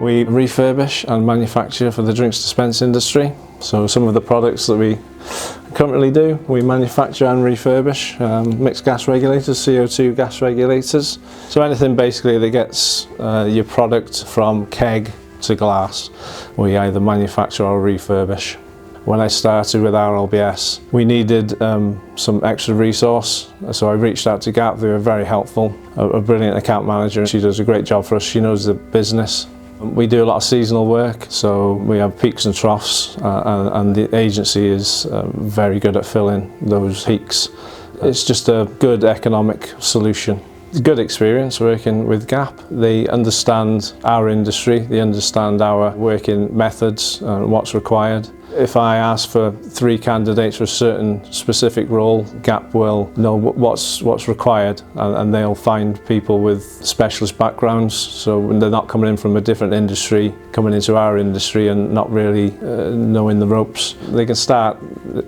We refurbish and manufacture for the drinks dispense industry. So some of the products that we currently do, we manufacture and refurbish. Mixed gas regulators, CO2 gas regulators. So anything basically that gets your product from keg to glass, we either manufacture or refurbish. When I started with Rlbs, we needed some extra resource, so I reached out to Gap. They were very helpful. A brilliant account manager. She does a great job for us. She knows the business. We do a lot of seasonal work, so we have peaks and troughs, and the agency is very good at filling those peaks. It's just a good economic solution. Good experience working with Gap. They understand our industry, they understand our working methods and what's required. If I ask for 3 candidates for a certain specific role, Gap will know what's required, and they'll find people with specialist backgrounds, so when they're not coming in from a different industry, coming into our industry and not really knowing the ropes. They can start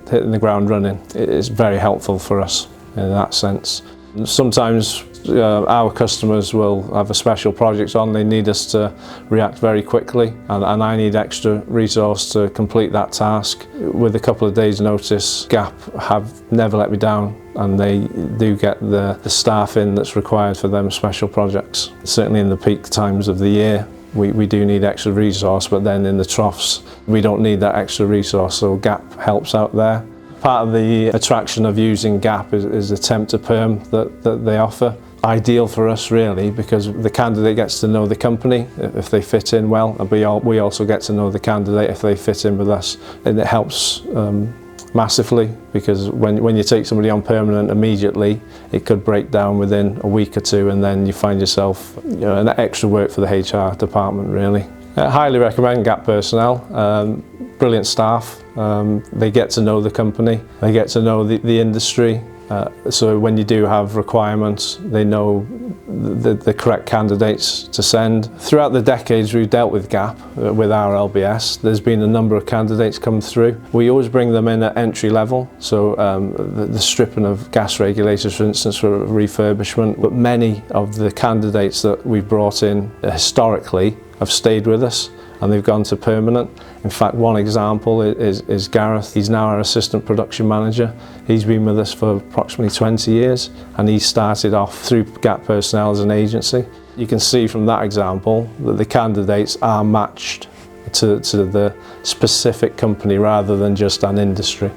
hitting the ground running. It's very helpful for us in that sense. Sometimes our customers will have a special project on, they need us to react very quickly, and I need extra resource to complete that task. With a couple of days notice, Gap have never let me down, and they do get the staff in that's required for them special projects. Certainly in the peak times of the year, we do need extra resource, but then in the troughs, we don't need that extra resource, so Gap helps out there. Part of the attraction of using Gap is the temp to perm that they offer. Ideal for us really, because the candidate gets to know the company if they fit in well, and we also get to know the candidate if they fit in with us. And it helps massively, because when you take somebody on permanent immediately, it could break down within a week or 2, and then you find yourself an extra work for the HR department really. I highly recommend Gap personnel. Brilliant staff. They get to know the company, they get to know the industry. So when you do have requirements, they know the correct candidates to send. Throughout the decades we've dealt with Gap, with our Rlbs, there's been a number of candidates come through. We always bring them in at entry level, so the stripping of gas regulators, for instance, for refurbishment. But many of the candidates that we've brought in historically have stayed with us, and they've gone to permanent. In fact, one example is Gareth. He's now our assistant production manager. He's been with us for approximately 20 years, and he started off through Gap Personnel as an agency. You can see from that example that the candidates are matched to the specific company rather than just an industry.